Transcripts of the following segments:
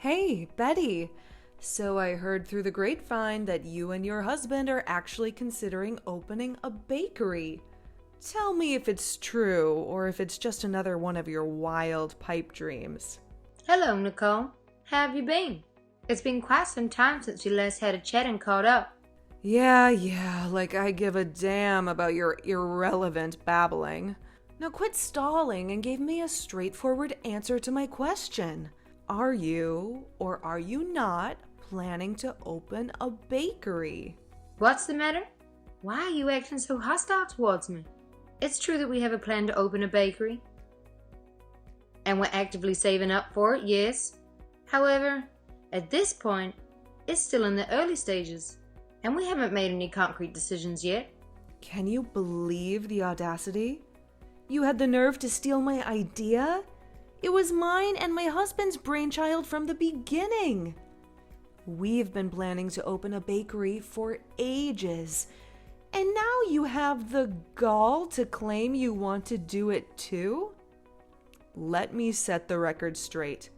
Hey, Betty. So I heard through the grapevine that you and your husband are actually considering opening a bakery. Tell me if it's true or if it's just another one of your wild pipe dreams. Hello, Nicole. How have you been? It's been quite some time since we last had a chat and caught up. Yeah, like I give a damn about your irrelevant babbling. Now quit stalling and give me a straightforward answer to my question. Are you or are you not planning to open a bakery? What's the matter? Why are you acting so hostile towards me? It's true that we have a plan to open a bakery. And we're actively saving up for it, yes. However, at this point, it's still in the early stages, and we haven't made any concrete decisions yet. Can you believe the audacity? You had the nerve to steal my idea? It was mine and my husband's brainchild from the beginning. We've been planning to open a bakery for ages, and now you have the gall to claim you want to do it too? Let me set the record straight.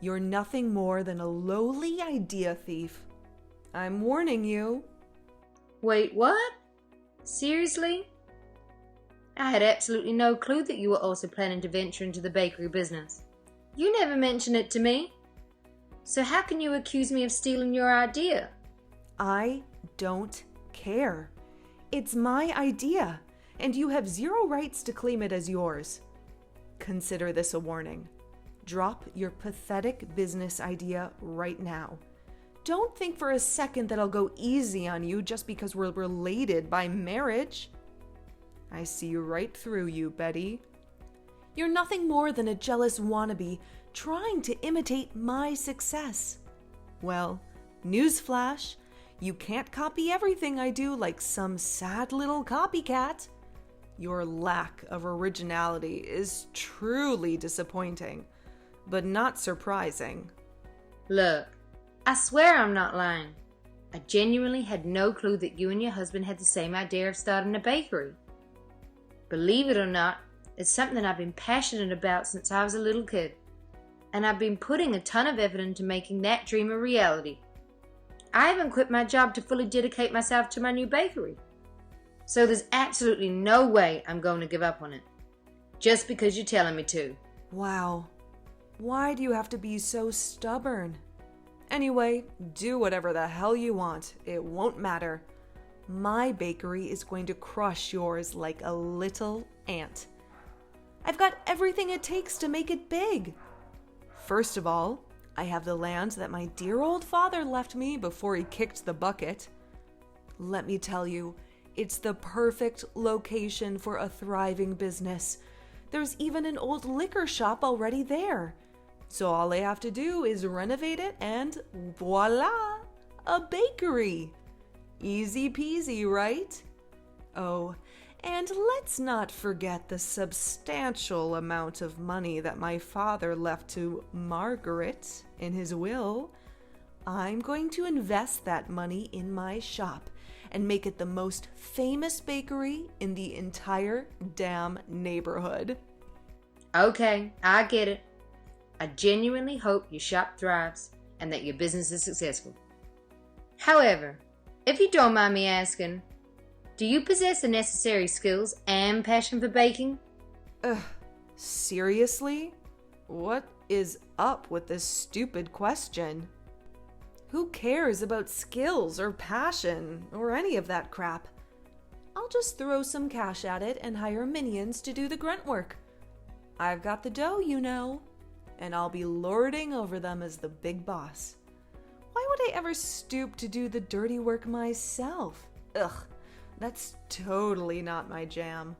You're nothing more than a lowly idea thief. I'm warning you. Wait, what? Seriously? I had absolutely no clue that you were also planning to venture into the bakery business. You never mentioned it to me. So how can you accuse me of stealing your idea? I don't care. It's my idea, and you have zero rights to claim it as yours. Consider this a warning. Drop your pathetic business idea right now. Don't think for a second that I'll go easy on you just because we're related by marriage. I see right through you, Betty. You're nothing more than a jealous wannabe trying to imitate my success. Well, newsflash, you can't copy everything I do like some sad little copycat. Your lack of originality is truly disappointing, but not surprising. Look, I swear I'm not lying. I genuinely had no clue that you and your husband had the same idea of starting a bakery. Believe it or not, it's something I've been passionate about since I was a little kid, and I've been putting a ton of effort into making that dream a reality. I even quit my job to fully dedicate myself to my new bakery. So there's absolutely no way I'm going to give up on it, just because you're telling me to. Wow. Why do you have to be so stubborn? Anyway, do whatever the hell you want. It won't matter. My bakery is going to crush yours like a little ant. I've got everything it takes to make it big. First of all, I have the land that my dear old father left me before he kicked the bucket. Let me tell you, it's the perfect location for a thriving business. There's even an old liquor shop already there. So all I have to do is renovate it and voila, a bakery. Easy peasy, right? Oh, and let's not forget the substantial amount of money that my father left to Margaret in his will. I'm going to invest that money in my shop and make it the most famous bakery in the entire damn neighborhood. Okay, I get it. I genuinely hope your shop thrives and that your business is successful. However, if you don't mind me asking, do you possess the necessary skills and passion for baking? Seriously? What is up with this stupid question? Who cares about skills or passion or any of that crap? I'll just throw some cash at it and hire minions to do the grunt work. I've got the dough, you know, and I'll be lording over them as the big boss. Why would I ever stoop to do the dirty work myself? Ugh, that's totally not my jam.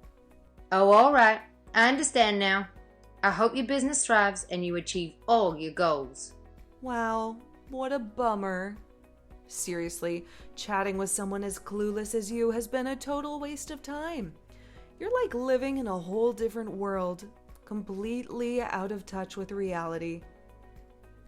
Oh, all right. I understand now. I hope your business thrives and you achieve all your goals. Wow, what a bummer. Seriously, chatting with someone as clueless as you has been a total waste of time. You're like living in a whole different world, completely out of touch with reality.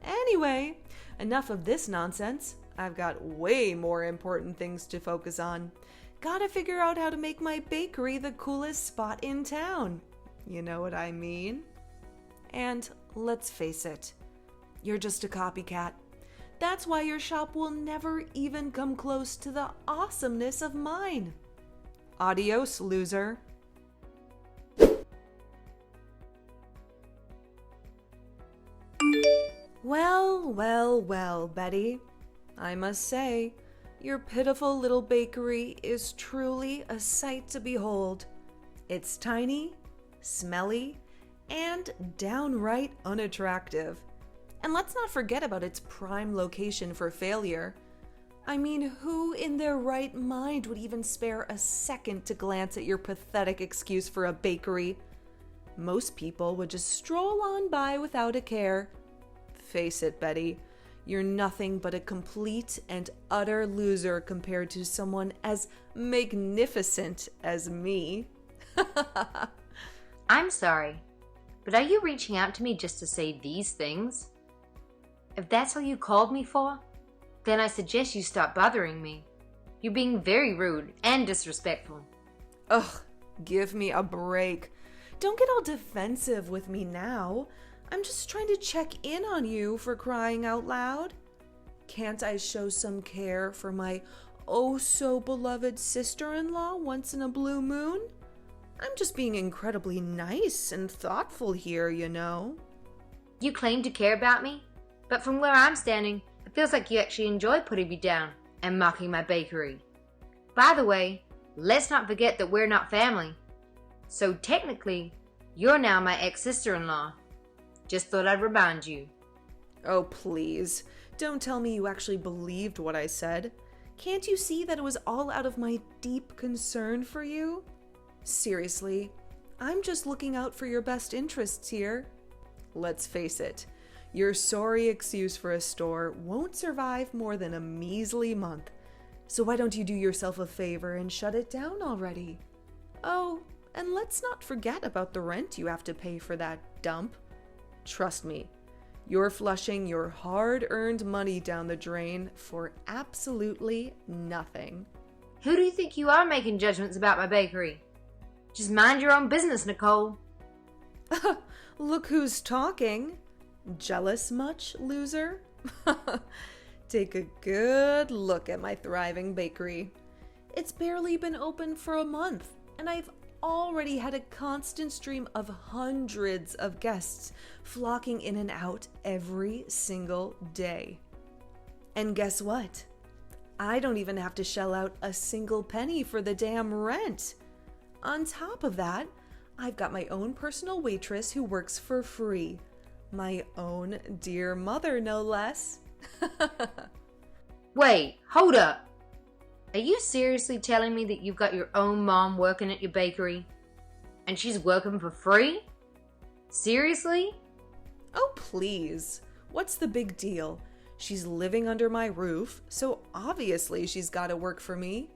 Anyway, enough of this nonsense. I've got way more important things to focus on. Gotta figure out how to make my bakery the coolest spot in town. You know what I mean? And let's face it, You're just a copycat. That's why your shop will never even come close to the awesomeness of mine. Adios, loser. Well, Betty. I must say, your pitiful little bakery is truly a sight to behold. It's tiny, smelly, and downright unattractive. And let's not forget about its prime location for failure. I mean, who in their right mind would even spare a second to glance at your pathetic excuse for a bakery? Most people would just stroll on by without a care. Face it, Betty, you're nothing but a complete and utter loser compared to someone as magnificent as me. I'm sorry, but are you reaching out to me just to say these things? If that's all you called me for, then I suggest you stop bothering me. You're being very rude and disrespectful. Ugh, give me a break. Don't get all defensive with me now. I'm just trying to check in on you, for crying out loud. Can't I show some care for my oh-so-beloved sister-in-law once in a blue moon? I'm just being incredibly nice and thoughtful here, you know. You claim to care about me, but from where I'm standing, it feels like you actually enjoy putting me down and mocking my bakery. By the way, let's not forget that we're not family. So technically, you're now my ex-sister-in-law. Just thought I'd remind you. Oh, please. Don't tell me you actually believed what I said. Can't you see that it was all out of my deep concern for you? Seriously, I'm just looking out for your best interests here. Let's face it, your sorry excuse for a store won't survive more than a measly month. So why don't you do yourself a favor and shut it down already? Oh, and let's not forget about the rent you have to pay for that dump. Trust me, you're flushing your hard-earned money down the drain for absolutely nothing. Who do you think you are making judgments about my bakery? Just mind your own business, Nicole. Look who's talking. Jealous much, loser? Take a good look at my thriving bakery. It's barely been open for a month, and I've already had a constant stream of hundreds of guests flocking in and out every single day. And guess what? I don't even have to shell out a single penny for the damn rent. On top of that, I've got my own personal waitress who works for free. My own dear mother, no less. Wait, hold up. Are you seriously telling me that you've got your own mom working at your bakery? And she's working for free? Seriously? Oh, please. What's the big deal? She's living under my roof, so obviously she's got to work for me.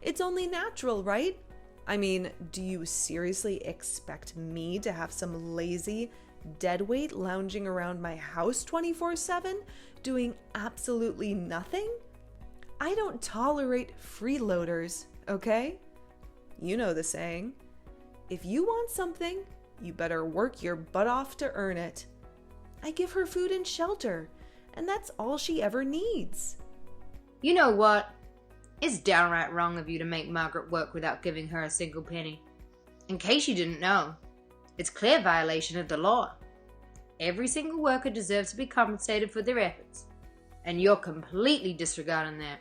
It's only natural, right? I mean, do you seriously expect me to have some lazy deadweight lounging around my house 24/7, doing absolutely nothing? I don't tolerate freeloaders, okay? You know the saying. If you want something, you better work your butt off to earn it. I give her food and shelter, and that's all she ever needs. You know what? It's downright wrong of you to make Margaret work without giving her a single penny. In case you didn't know, it's clear violation of the law. Every single worker deserves to be compensated for their efforts, and you're completely disregarding that.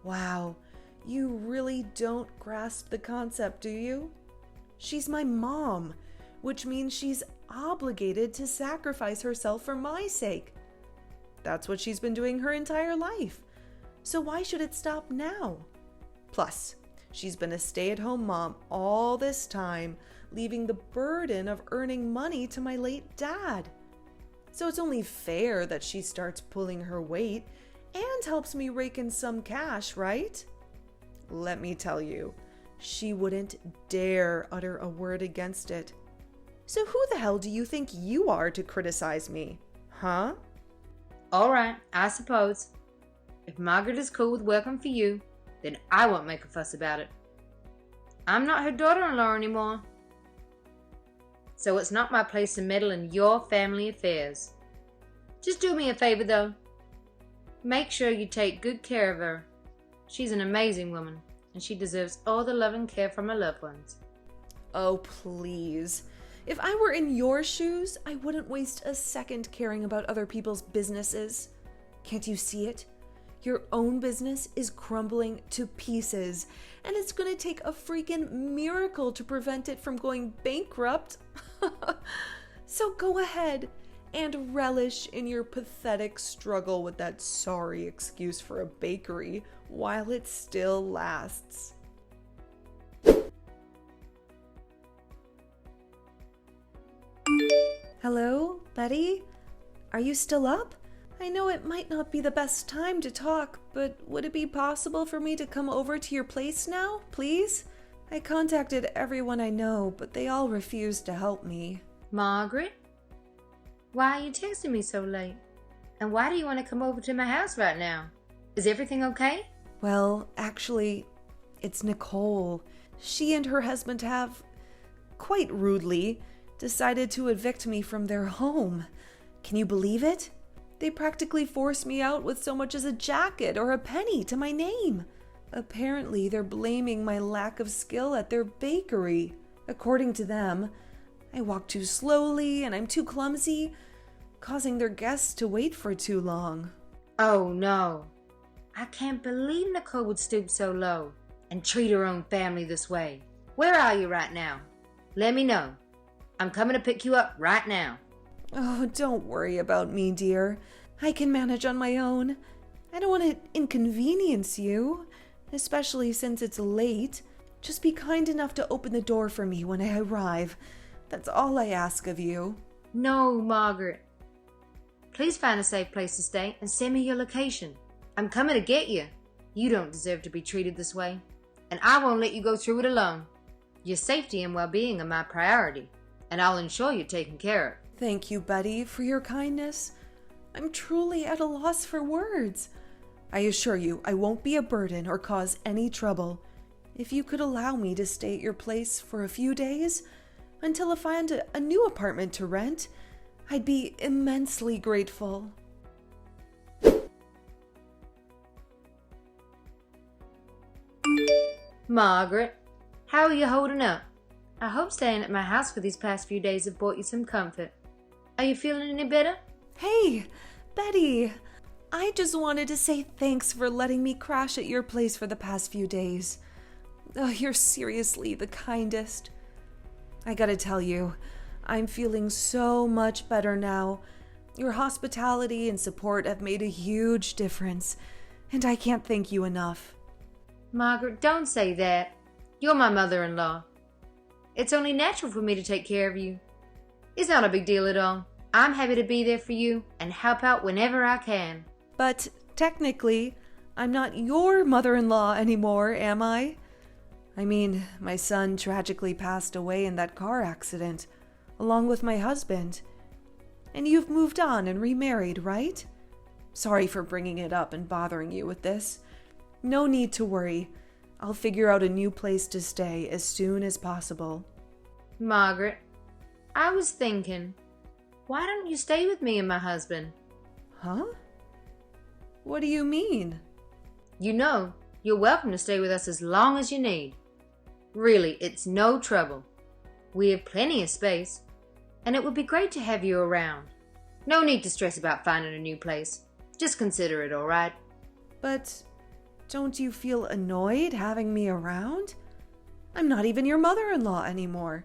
Wow, you really don't grasp the concept, do you? She's my mom, which means she's obligated to sacrifice herself for my sake. That's what she's been doing her entire life. So why should it stop now? Plus, she's been a stay-at-home mom all this time, leaving the burden of earning money to my late dad. So it's only fair that she starts pulling her weight and helps me rake in some cash, right? Let me tell you, she wouldn't dare utter a word against it. So who the hell do you think you are to criticize me, huh? All right, I suppose. If Margaret is cool with working for you, then I won't make a fuss about it. I'm not her daughter-in-law anymore. So it's not my place to meddle in your family affairs. Just do me a favor, though. Make sure you take good care of her. She's an amazing woman, and she deserves all the love and care from her loved ones. Oh, please. If I were in your shoes, I wouldn't waste a second caring about other people's businesses. Can't you see it? Your own business is crumbling to pieces, and it's gonna take a freaking miracle to prevent it from going bankrupt. So go ahead and relish in your pathetic struggle with that sorry excuse for a bakery while it still lasts. Hello, Betty? Are you still up? I know it might not be the best time to talk, but would it be possible for me to come over to your place now, please? I contacted everyone I know, but they all refused to help me. Margaret? Why are you texting me so late? And why do you want to come over to my house right now? Is everything okay? Well, actually, it's Nicole. She and her husband have, quite rudely, decided to evict me from their home. Can you believe it? They practically forced me out with so much as a jacket or a penny to my name. Apparently, they're blaming my lack of skill at their bakery. According to them, I walk too slowly and I'm too clumsy, causing their guests to wait for too long. Oh no. I can't believe Nicole would stoop so low and treat her own family this way. Where are you right now? Let me know. I'm coming to pick you up right now. Oh, don't worry about me, dear. I can manage on my own. I don't want to inconvenience you, especially since it's late. Just be kind enough to open the door for me when I arrive. That's all I ask of you. No, Margaret. Please find a safe place to stay and send me your location. I'm coming to get you. You don't deserve to be treated this way, and I won't let you go through it alone. Your safety and well-being are my priority, and I'll ensure you're taken care of. Thank you, Betty, for your kindness. I'm truly at a loss for words. I assure you, I won't be a burden or cause any trouble. If you could allow me to stay at your place for a few days, until I find a new apartment to rent, I'd be immensely grateful. Margaret, how are you holding up? I hope staying at my house for these past few days have brought you some comfort. Are you feeling any better? Hey, Betty, I just wanted to say thanks for letting me crash at your place for the past few days. Oh, you're seriously the kindest. I gotta tell you, I'm feeling so much better now. Your hospitality and support have made a huge difference, and I can't thank you enough. Margaret, don't say that. You're my mother-in-law. It's only natural for me to take care of you. It's not a big deal at all. I'm happy to be there for you and help out whenever I can. But technically, I'm not your mother-in-law anymore, am I? I mean, my son tragically passed away in that car accident, along with my husband. And you've moved on and remarried, right? Sorry for bringing it up and bothering you with this. No need to worry. I'll figure out a new place to stay as soon as possible. Margaret, I was thinking, why don't you stay with me and my husband? Huh? What do you mean? You know, you're welcome to stay with us as long as you need. Really, it's no trouble. We have plenty of space, and it would be great to have you around. No need to stress about finding a new place. Just consider it, all right? But don't you feel annoyed having me around? I'm not even your mother-in-law anymore,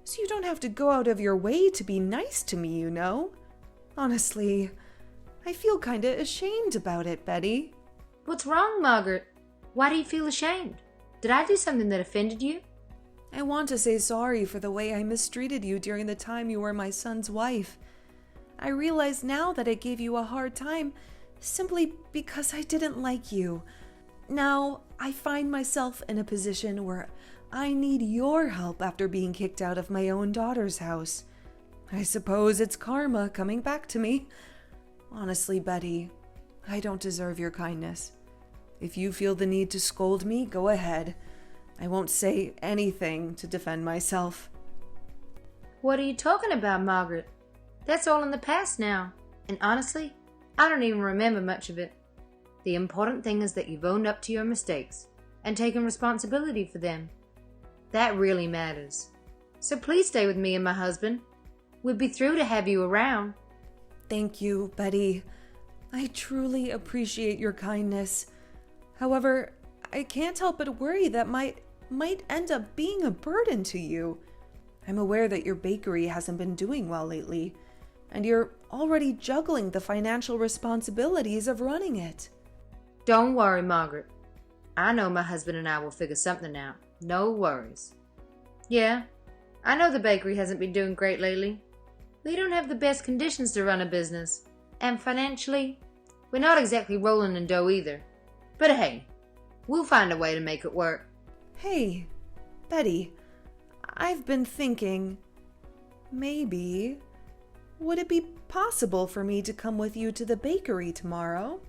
so you don't have to go out of your way to be nice to me, you know? Honestly, I feel kinda ashamed about it, Betty. What's wrong, Margaret? Why do you feel ashamed? Did I do something that offended you? I want to say sorry for the way I mistreated you during the time you were my son's wife. I realize now that I gave you a hard time simply because I didn't like you. Now, I find myself in a position where I need your help after being kicked out of my own daughter's house. I suppose it's karma coming back to me. Honestly, Betty, I don't deserve your kindness. If you feel the need to scold me, go ahead. I won't say anything to defend myself. What are you talking about, Margaret? That's all in the past now, And honestly, I don't even remember much of it. The important thing is that you've owned up to your mistakes and taken responsibility for them. That really matters. So please stay with me and my husband. We'd be thrilled to have you around. Thank you, Betty. I truly appreciate your kindness. However, I can't help but worry that might end up being a burden to you. I'm aware that your bakery hasn't been doing well lately, and you're already juggling the financial responsibilities of running it. Don't worry, Margaret. I know my husband and I will figure something out. No worries. Yeah, I know the bakery hasn't been doing great lately. We don't have the best conditions to run a business, and financially, we're not exactly rolling in dough either. But hey, we'll find a way to make it work. Hey, Betty, I've been thinking, maybe, would it be possible for me to come with you to the bakery tomorrow?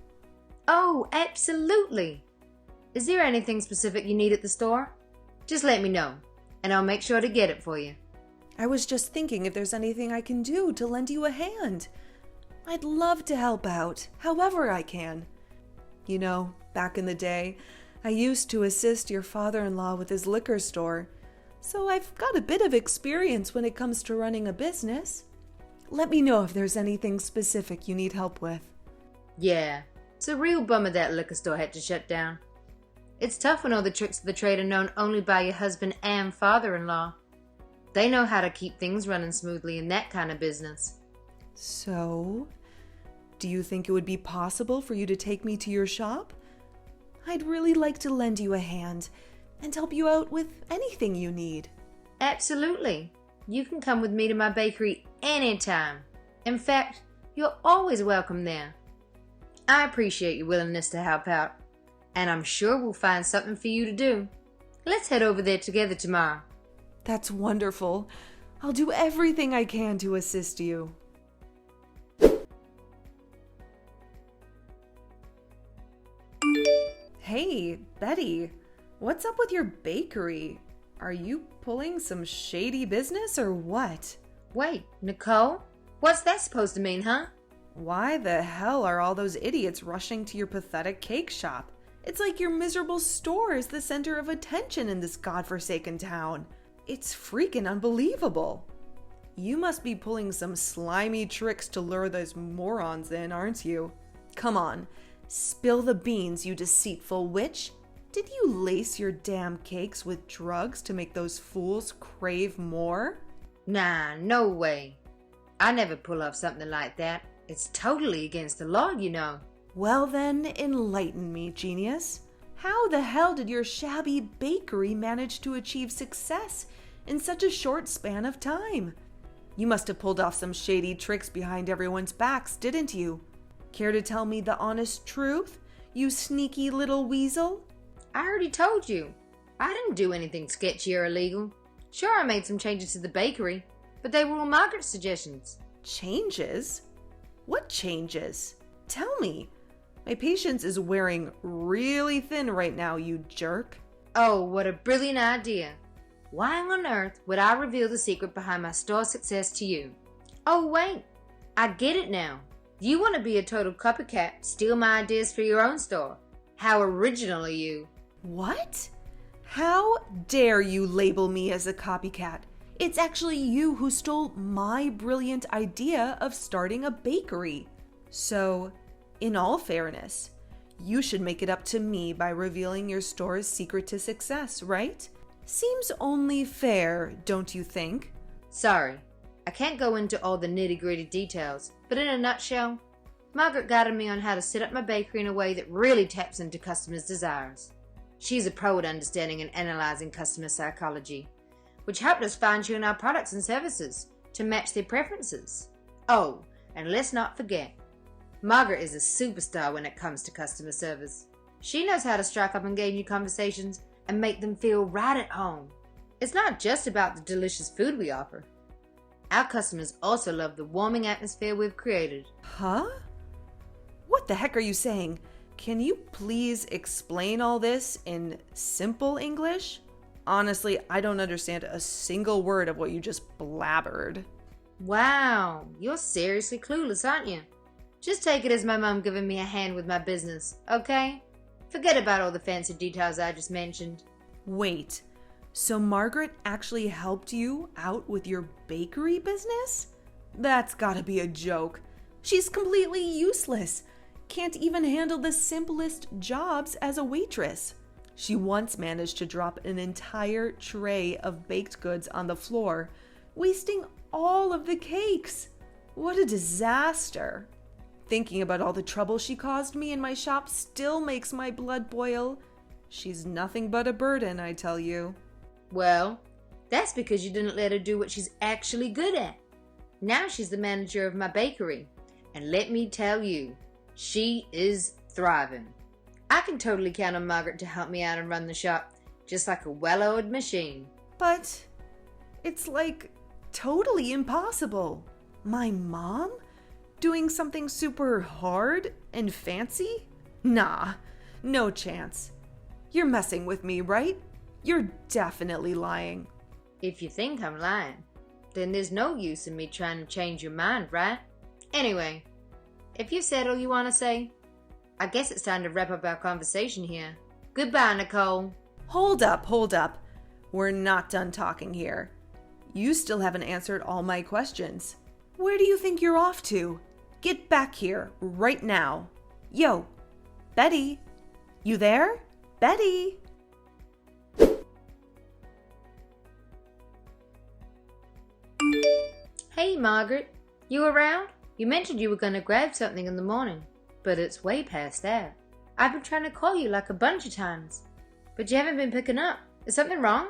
Oh, absolutely. Is there anything specific you need at the store? Just let me know, and I'll make sure to get it for you. I was just thinking if there's anything I can do to lend you a hand. I'd love to help out, however I can. You know, back in the day, I used to assist your father-in-law with his liquor store, so I've got a bit of experience when it comes to running a business. Let me know if there's anything specific you need help with. Yeah, it's a real bummer that liquor store had to shut down. It's tough when all the tricks of the trade are known only by your husband and father-in-law. They know how to keep things running smoothly in that kind of business. So, do you think it would be possible for you to take me to your shop? I'd really like to lend you a hand and help you out with anything you need. Absolutely. You can come with me to my bakery anytime. In fact, you're always welcome there. I appreciate your willingness to help out, and I'm sure we'll find something for you to do. Let's head over there together tomorrow. That's wonderful. I'll do everything I can to assist you. Hey, Betty, what's up with your bakery? Are you pulling some shady business or what? Wait, Nicole? What's that supposed to mean, huh? Why the hell are all those idiots rushing to your pathetic cake shop? It's like your miserable store is the center of attention in this godforsaken town. It's freaking unbelievable. You must be pulling some slimy tricks to lure those morons in, aren't you? Come on, spill the beans, you deceitful witch. Did you lace your damn cakes with drugs to make those fools crave more? Nah, no way. I never pull off something like that. It's totally against the law, you know. Well then, enlighten me, genius. How the hell did your shabby bakery manage to achieve success in such a short span of time? You must have pulled off some shady tricks behind everyone's backs, didn't you? Care to tell me the honest truth, you sneaky little weasel? I already told you. I didn't do anything sketchy or illegal. Sure, I made some changes to the bakery, but they were all Margaret's suggestions. Changes? What changes? Tell me. My patience is wearing really thin right now, you jerk. Oh, what a brilliant idea. Why on earth would I reveal the secret behind my store's success to you? Oh, wait. I get it now. You want to be a total copycat, steal my ideas for your own store. How original of you. What? How dare you label me as a copycat? It's actually you who stole my brilliant idea of starting a bakery. So, in all fairness, you should make it up to me by revealing your store's secret to success, right? Seems only fair, don't you think? Sorry, I can't go into all the nitty-gritty details, but in a nutshell, Margaret guided me on how to set up my bakery in a way that really taps into customers' desires. She's a pro at understanding and analyzing customer psychology, which helped us fine-tune our products and services to match their preferences. Oh, and let's not forget, Margaret is a superstar when it comes to customer service. She knows how to strike up engaging conversations and make them feel right at home. It's not just about the delicious food we offer. Our customers also love the warming atmosphere we've created. Huh? What the heck are you saying? Can you please explain all this in simple English? Honestly, I don't understand a single word of what you just blabbered. Wow, you're seriously clueless, aren't you? Just take it as my mom giving me a hand with my business, okay? Forget about all the fancy details I just mentioned. Wait, so Margaret actually helped you out with your bakery business? That's gotta be a joke. She's completely useless. Can't even handle the simplest jobs as a waitress. She once managed to drop an entire tray of baked goods on the floor, wasting all of the cakes. What a disaster. Thinking about all the trouble she caused me in my shop still makes my blood boil. She's nothing but a burden, I tell you. Well, that's because you didn't let her do what she's actually good at. Now she's the manager of my bakery. And let me tell you, she is thriving. I can totally count on Margaret to help me out and run the shop, just like a well-oiled machine. But it's like totally impossible. My mom? Doing something super hard and fancy? Nah, no chance. You're messing with me, right? You're definitely lying. If you think I'm lying, then there's no use in me trying to change your mind, right? Anyway, if you said all you want to say, I guess it's time to wrap up our conversation here. Goodbye, Nicole. Hold up. We're not done talking here. You still haven't answered all my questions. Where do you think you're off to? Get back here right now. Yo, Betty, you there? Betty? Hey, Margaret. You around? You mentioned you were going to grab something in the morning, but it's way past that. I've been trying to call you like a bunch of times, but you haven't been picking up. Is something wrong?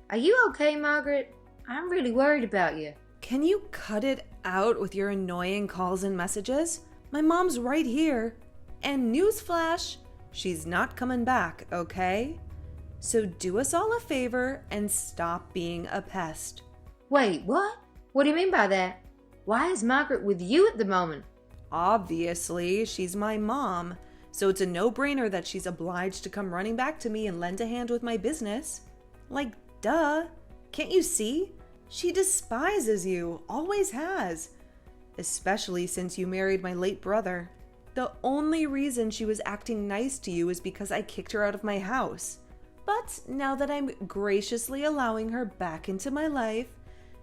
Are you okay, Margaret? I'm really worried about you. Can you cut it out with your annoying calls and messages? My mom's right here. And newsflash, she's not coming back, okay? So do us all a favor and stop being a pest. Wait, what? What do you mean by that? Why is Margaret with you at the moment? Obviously, she's my mom, so it's a no-brainer that she's obliged to come running back to me and lend a hand with my business. Like, duh. Can't you see? She despises you, always has. Especially since you married my late brother. The only reason she was acting nice to you is because I kicked her out of my house. But now that I'm graciously allowing her back into my life,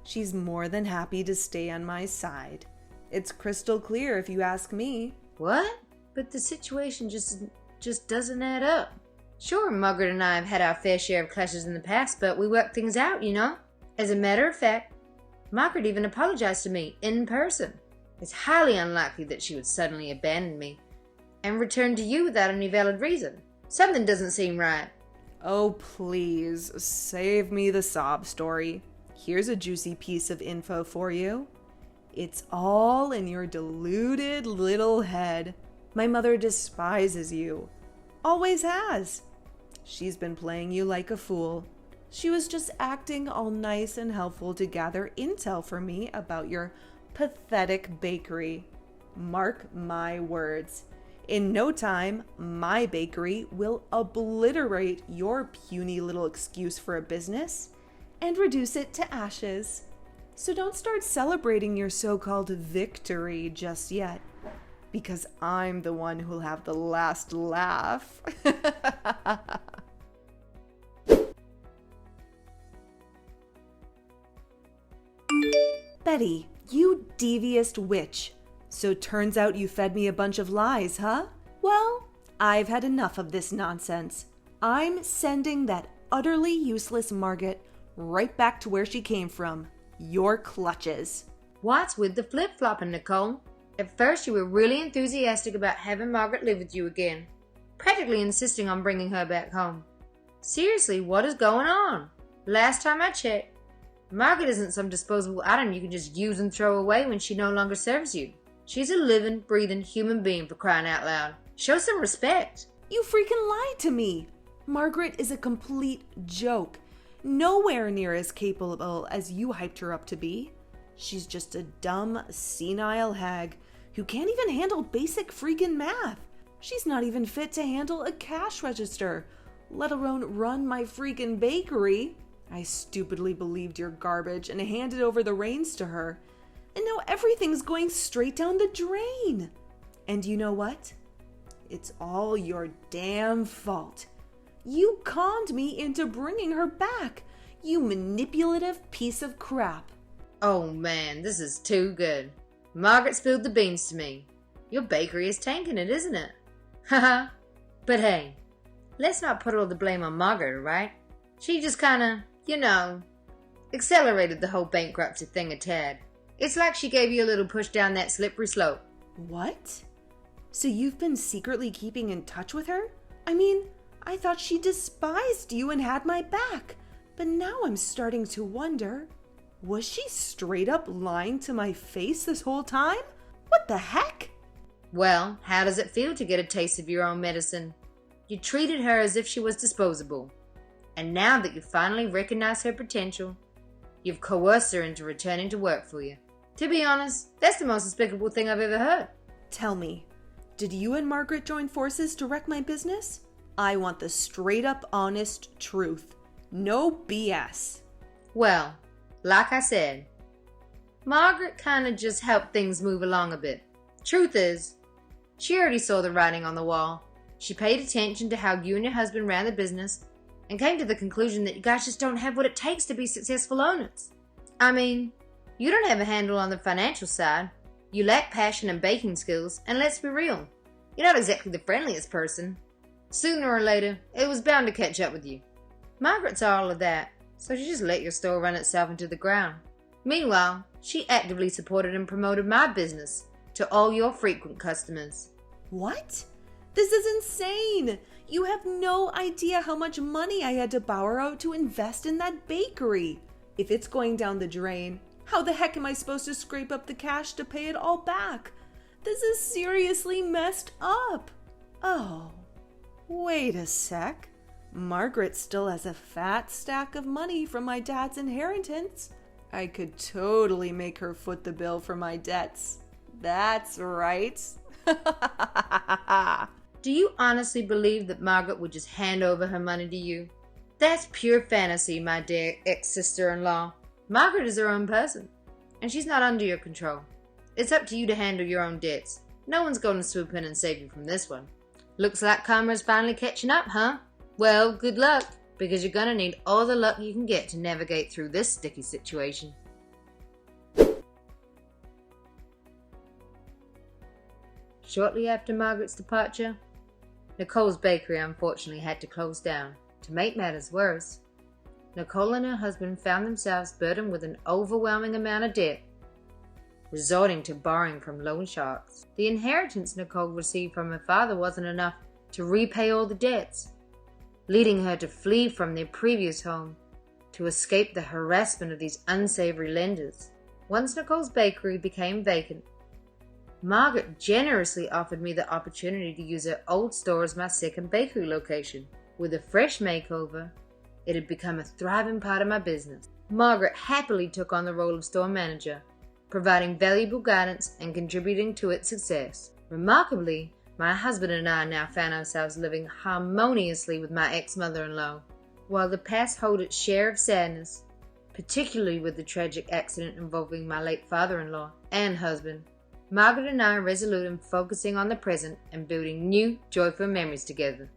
she's more than happy to stay on my side. It's crystal clear if you ask me. What? But the situation just doesn't add up. Sure, Margaret and I have had our fair share of clashes in the past, but we worked things out, you know? As a matter of fact, Margaret even apologized to me in person. It's highly unlikely that she would suddenly abandon me and return to you without any valid reason. Something doesn't seem right. Oh, please, save me the sob story. Here's a juicy piece of info for you. It's all in your deluded little head. My mother despises you. Always has. She's been playing you like a fool. She was just acting all nice and helpful to gather intel for me about your pathetic bakery. Mark my words. In no time, my bakery will obliterate your puny little excuse for a business and reduce it to ashes. So don't start celebrating your so-called victory just yet, because I'm the one who'll have the last laugh. Betty, you devious witch. So turns out you fed me a bunch of lies, huh? Well, I've had enough of this nonsense. I'm sending that utterly useless Margaret right back to where she came from. Your clutches. What's with the flip-flopping, Nicole? At first you were really enthusiastic about having Margaret live with you again, practically insisting on bringing her back home. Seriously, what is going on? Last time I checked, Margaret isn't some disposable item you can just use and throw away when she no longer serves you. She's a living, breathing human being, for crying out loud. Show some respect. You freaking lied to me. Margaret is a complete joke. Nowhere near as capable as you hyped her up to be. She's just a dumb, senile hag who can't even handle basic freaking math. She's not even fit to handle a cash register, let alone run my freaking bakery. I stupidly believed your garbage and handed over the reins to her. And now everything's going straight down the drain. And you know what? It's all your damn fault. You conned me into bringing her back, you manipulative piece of crap. Oh man, this is too good. Margaret spilled the beans to me. Your bakery is tanking it, isn't it? Haha. But hey, let's not put all the blame on Margaret, right? She just kinda, accelerated the whole bankruptcy thing a tad. It's like she gave you a little push down that slippery slope. What? So you've been secretly keeping in touch with her? I mean, I thought she despised you and had my back. But now I'm starting to wonder, was she straight up lying to my face this whole time? What the heck? Well, how does it feel to get a taste of your own medicine? You treated her as if she was disposable. And now that you finally recognize her potential, you've coerced her into returning to work for you. To be honest, that's the most despicable thing I've ever heard. Tell me, did you and Margaret join forces to wreck my business? I want the straight up honest truth. No BS. Well, like I said, Margaret kind of just helped things move along a bit. Truth is, she already saw the writing on the wall. She paid attention to how you and your husband ran the business and came to the conclusion that you guys just don't have what it takes to be successful owners. I mean, you don't have a handle on the financial side. You lack passion and baking skills, and let's be real, you're not exactly the friendliest person. Sooner or later, it was bound to catch up with you. Margaret's all of that, so she just let your store run itself into the ground. Meanwhile, she actively supported and promoted my business to all your frequent customers. What? This is insane! You have no idea how much money I had to borrow to invest in that bakery. If it's going down the drain, how the heck am I supposed to scrape up the cash to pay it all back? This is seriously messed up. Oh, wait a sec. Margaret still has a fat stack of money from my dad's inheritance. I could totally make her foot the bill for my debts. That's right. Do you honestly believe that Margaret would just hand over her money to you? That's pure fantasy, my dear ex-sister-in-law. Margaret is her own person, and she's not under your control. It's up to you to handle your own debts. No one's going to swoop in and save you from this one. Looks like karma's finally catching up, huh? Well, good luck, because you're gonna need all the luck you can get to navigate through this sticky situation. Shortly after Margaret's departure, Nicole's bakery unfortunately had to close down. To make matters worse, Nicole and her husband found themselves burdened with an overwhelming amount of debt, resorting to borrowing from loan sharks. The inheritance Nicole received from her father wasn't enough to repay all the debts, leading her to flee from their previous home to escape the harassment of these unsavory lenders. Once Nicole's bakery became vacant, Margaret generously offered me the opportunity to use her old store as my second bakery location. With a fresh makeover, it had become a thriving part of my business. Margaret happily took on the role of store manager, providing valuable guidance and contributing to its success. Remarkably, my husband and I now found ourselves living harmoniously with my ex-mother-in-law. While the past held its share of sadness, particularly with the tragic accident involving my late father-in-law and husband, Margaret and I are resolute in focusing on the present and building new, joyful memories together.